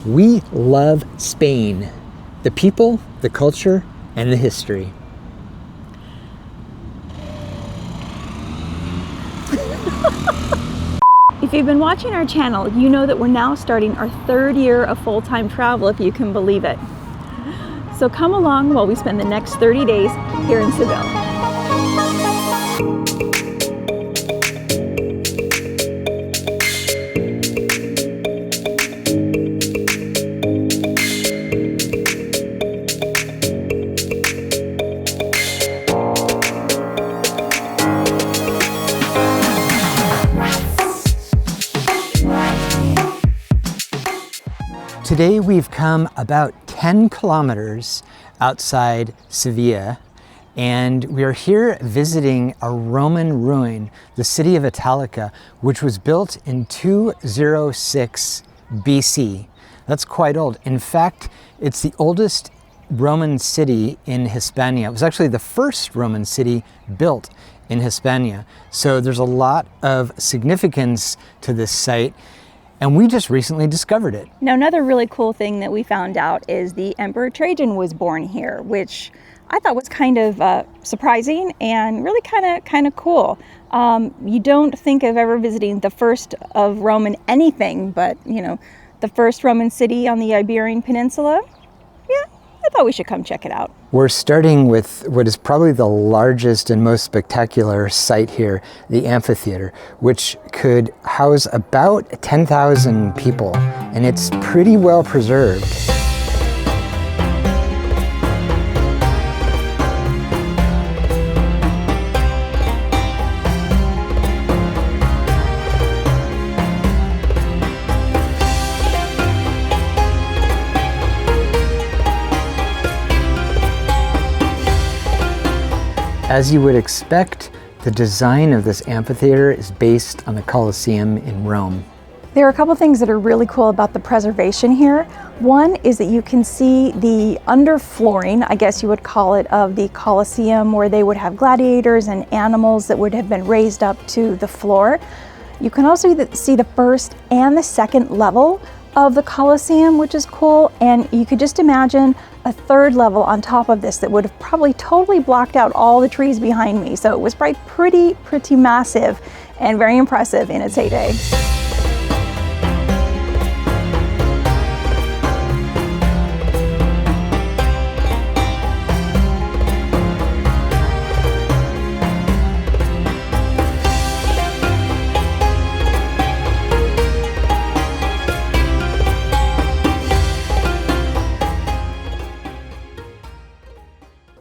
We love Spain, the people, the culture, and the history. If you've been watching our channel, you know that we're now starting our third year of full-time travel, if you can believe it. So come along while we spend the next 30 days here in Seville. Today we've come about 10 kilometers outside Sevilla, and we are here visiting a Roman ruin, the city of Italica, which was built in 206 BC. That's quite old. In fact, it's the oldest Roman city in Hispania. It was actually the first Roman city built in Hispania. So there's a lot of significance to this site. And we just recently discovered it. Now, another really cool thing that we found out is the Emperor Trajan was born here, which I thought was kind of surprising and really kind of cool. You don't think of ever visiting the first of Roman anything, but you know, the first Roman city on the Iberian Peninsula. Yeah, I thought we should come check it out. We're starting with what is probably the largest and most spectacular site here, the amphitheater, which could house about 10,000 people, and it's pretty well preserved. As you would expect, the design of this amphitheater is based on the Colosseum in Rome. There are a couple things that are really cool about the preservation here. One is that you can see the underflooring, I guess you would call it, of the Colosseum, where they would have gladiators and animals that would have been raised up to the floor. You can also see the first and the second level of the Colosseum, which is cool, and you could just imagine a third level on top of this that would have probably totally blocked out all the trees behind me. So it was pretty massive and very impressive in its heyday.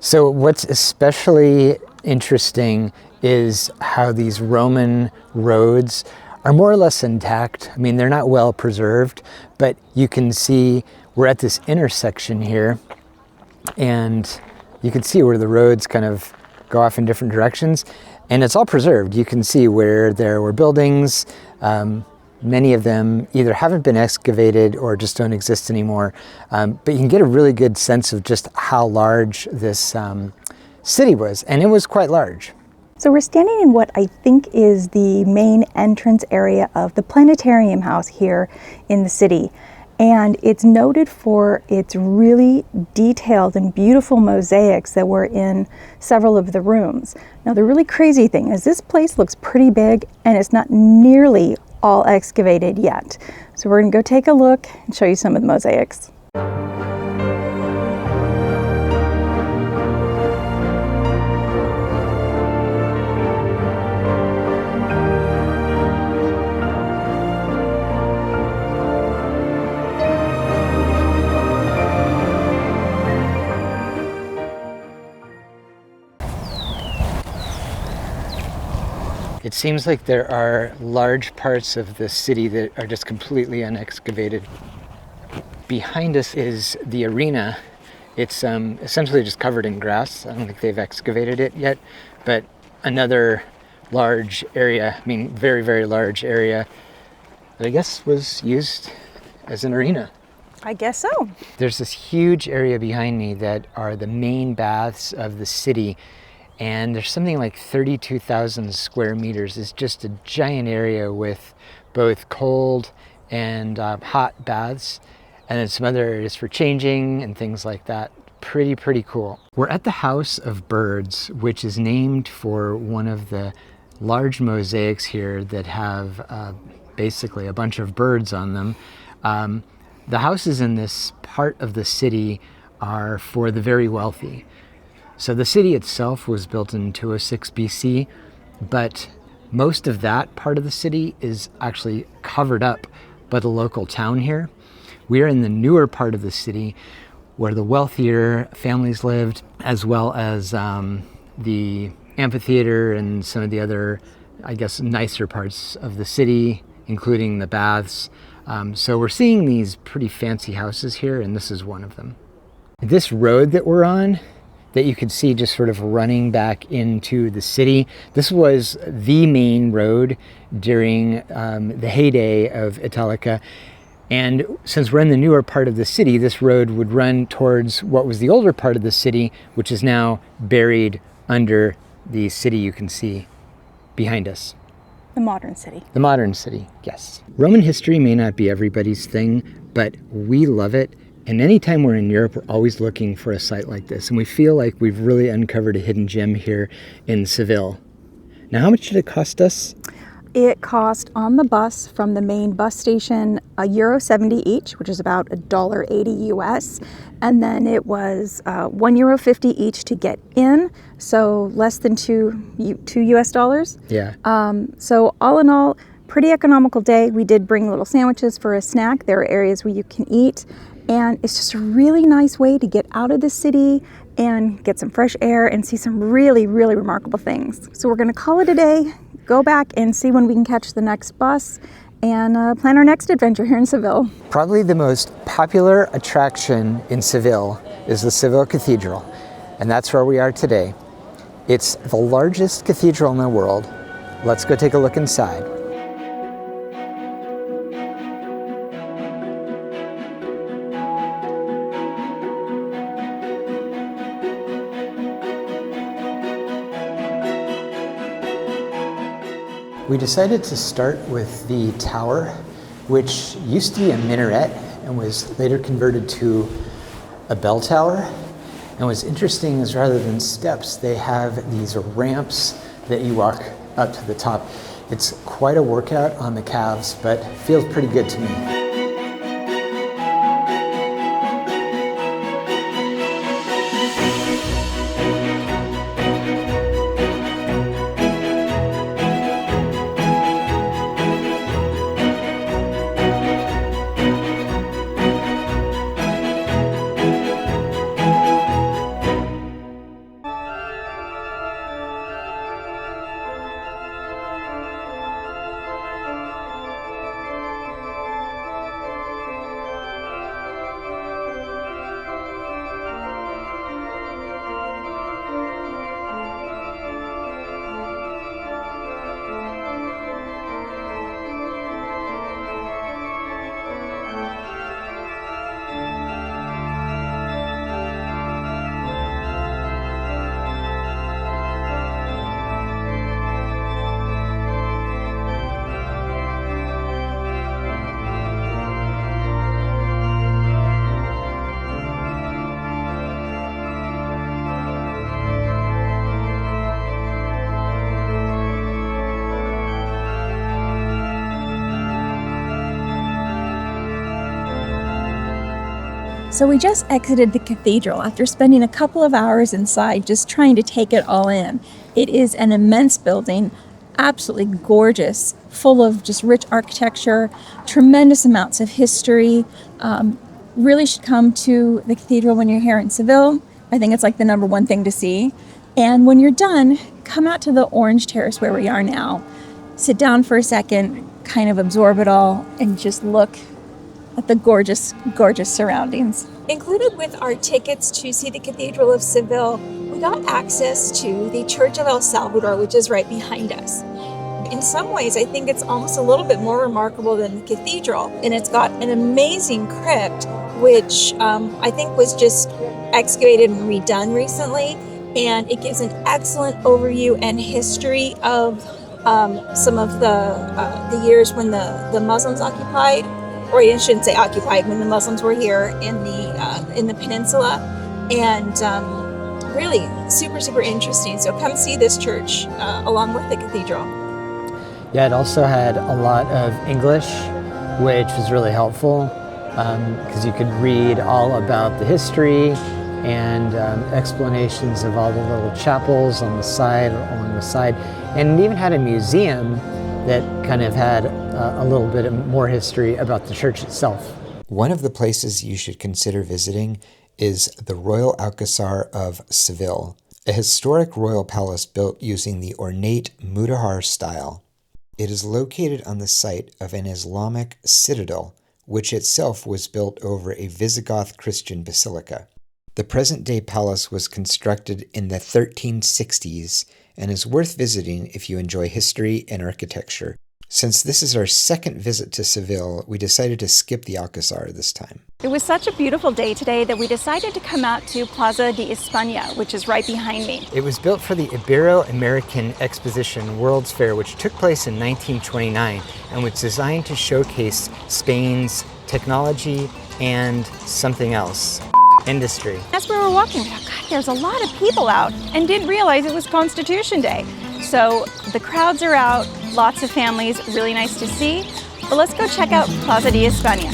So what's especially interesting is how these Roman roads are more or less intact. I mean, they're not well preserved, but you can see we're at this intersection here, and you can see where the roads kind of go off in different directions, and it's all preserved. You can see where there were buildings. Many of them either haven't been excavated or just don't exist anymore. But you can get a really good sense of just how large this city was, and it was quite large. So we're standing in what I think is the main entrance area of the planetarium house here in the city. And it's noted for its really detailed and beautiful mosaics that were in several of the rooms. Now, the really crazy thing is this place looks pretty big, and it's not nearly all excavated yet. So we're gonna go take a look and show you some of the mosaics. It seems like there are large parts of the city that are just completely unexcavated. Behind us is the arena. It's essentially just covered in grass. I don't think they've excavated it yet, but another large area, I mean, very large area that I guess was used as an arena. I guess so. There's this huge area behind me that are the main baths of the city. And there's something like 32,000 square meters. It's just a giant area with both cold and hot baths. and then some other areas for changing and things like that. Pretty cool. We're at the House of Birds, which is named for one of the large mosaics here that have basically a bunch of birds on them. The houses in this part of the city are for the very wealthy. So the city itself was built in 206 BC, but most of that part of the city is actually covered up by the local town here. We are in the newer part of the city where the wealthier families lived, as well as the amphitheater and some of the other, I guess, nicer parts of the city, including the baths. So we're seeing these pretty fancy houses here, and this is one of them. This road that we're on, that you could see just sort of running back into the city, this was the main road during the heyday of Italica. And since we're in the newer part of the city, this road would run towards what was the older part of the city, which is now buried under the city you can see behind us. The modern city. The modern city, yes. Roman history may not be everybody's thing, but we love it. And anytime we're in Europe, we're always looking for a site like this. And we feel like we've really uncovered a hidden gem here in Seville. Now, how much did it cost us? It cost on the bus from the main bus station €1.70 each, which is about $1.80 US. And then it was €1.50 each to get in, so less than two US dollars. Yeah. So all in all, pretty economical day. We did bring little sandwiches for a snack. There are areas where you can eat. And it's just a really nice way to get out of the city and get some fresh air and see some really remarkable things. So we're going to call it a day, go back and see when we can catch the next bus, and plan our next adventure here in Seville. Probably the most popular attraction in Seville is the Seville Cathedral, and that's where we are today. It's the largest cathedral in the world. Let's go take a look inside. We decided to start with the tower, which used to be a minaret and was later converted to a bell tower. And what's interesting is rather than steps, they have these ramps that you walk up to the top. It's quite a workout on the calves, but feels pretty good to me. So we just exited the cathedral after spending a couple of hours inside just trying to take it all in. It is an immense building, absolutely gorgeous, full of just rich architecture, tremendous amounts of history. Really should come to the cathedral when you're here in Seville. I think it's like the number one thing to see. And when you're done, come out to the orange terrace where we are now. Sit down for a second, kind of absorb it all, and just look at the gorgeous surroundings. Included with our tickets to see the Cathedral of Seville, we got access to the Church of El Salvador, which is right behind us. In some ways, I think it's almost a little bit more remarkable than the cathedral, and it's got an amazing crypt, which I think was just excavated and redone recently, and it gives an excellent overview and history of some of the years when the Muslims occupied or I shouldn't say occupied, when the Muslims were here in the peninsula, and really super interesting. So come see this church along with the cathedral. Yeah, it also had a lot of English, which was really helpful because you could read all about the history and explanations of all the little chapels on the side, along the side, and it even had a museum that kind of had a little bit more history about the church itself. One of the places you should consider visiting is the Royal Alcazar of Seville, a historic royal palace built using the ornate Mudahar style. It is located on the site of an Islamic citadel, which itself was built over a Visigoth Christian basilica. The present-day palace was constructed in the 1360s and is worth visiting if you enjoy history and architecture. Since this is our second visit to Seville, we decided to skip the Alcázar this time. It was such a beautiful day today that we decided to come out to Plaza de España, which is right behind me. It was built for the Ibero-American Exposition World's Fair, which took place in 1929 and was designed to showcase Spain's technology and something else. Industry. As we were walking, we thought, God, there's a lot of people out, and didn't realize it was Constitution Day. So the crowds are out, lots of families, really nice to see. But let's go check out Plaza de España.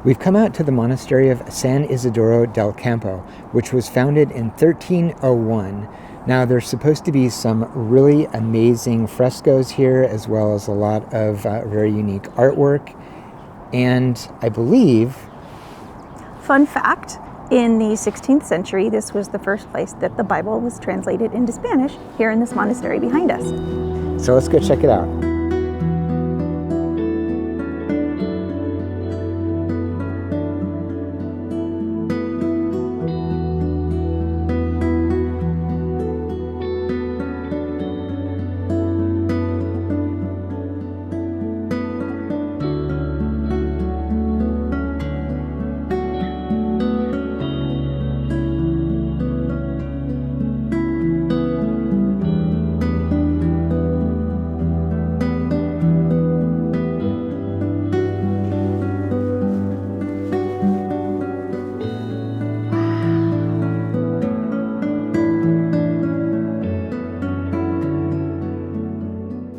We've come out to the Monastery of San Isidoro del Campo, which was founded in 1301. Now, there's supposed to be some really amazing frescoes here, as well as a lot of very unique artwork. And I believe... Fun fact, in the 16th century, this was the first place that the Bible was translated into Spanish, here in this monastery behind us. So let's go check it out.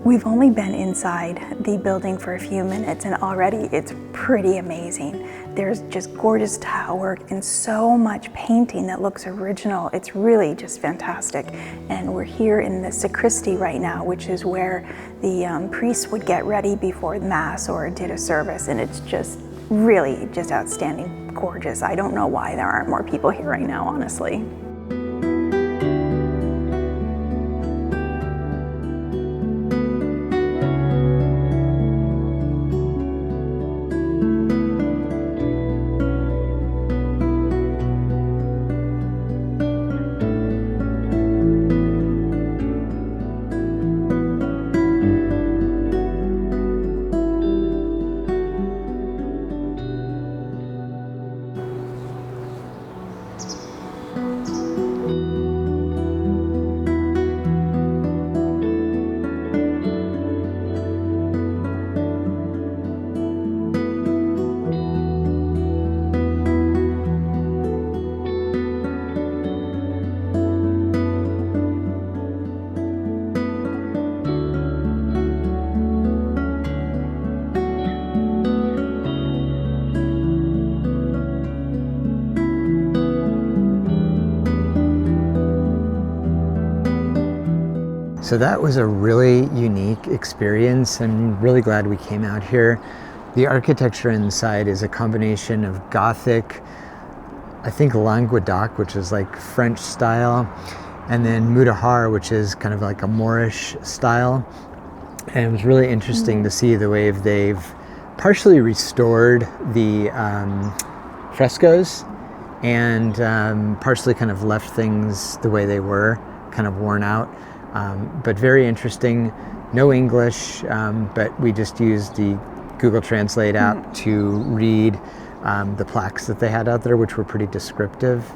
We've only been inside the building for a few minutes and already it's pretty amazing. There's just gorgeous tile work and so much painting that looks original. It's really just fantastic. And we're here in the sacristy right now, which is where the priests would get ready before Mass or did a service, and it's just really just outstanding, gorgeous. I don't know why there aren't more people here right now, honestly. So that was a really unique experience. I'm really glad we came out here. The architecture inside is a combination of Gothic, I think Languedoc, which is like French style, and then Mudahar, which is kind of like a Moorish style. And it was really interesting to see the way they've partially restored the frescoes and partially kind of left things the way they were, kind of worn out. But very interesting. No English, but we just used the Google Translate app to read the plaques that they had out there, which were pretty descriptive.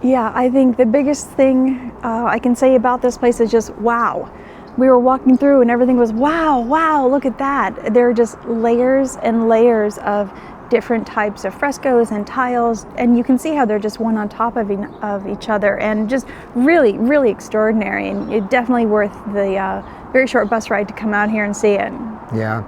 Yeah, I think the biggest thing I can say about this place is just wow. We were walking through and everything was wow, wow, look at that. There are just layers and layers of different types of frescoes and tiles, and you can see how they're just one on top of each other, and just really, really extraordinary. And it's definitely worth the very short bus ride to come out here and see it. Yeah.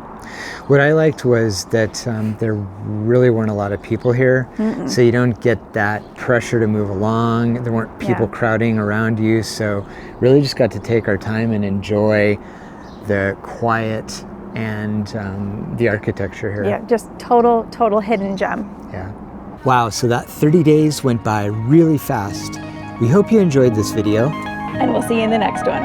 What I liked was that there really weren't a lot of people here, so you don't get that pressure to move along. There weren't people crowding around you, so really just got to take our time and enjoy the quiet and the architecture here. Yeah, just total hidden gem. Yeah. Wow, so that 30 days went by really fast. We hope you enjoyed this video. And we'll see you in the next one.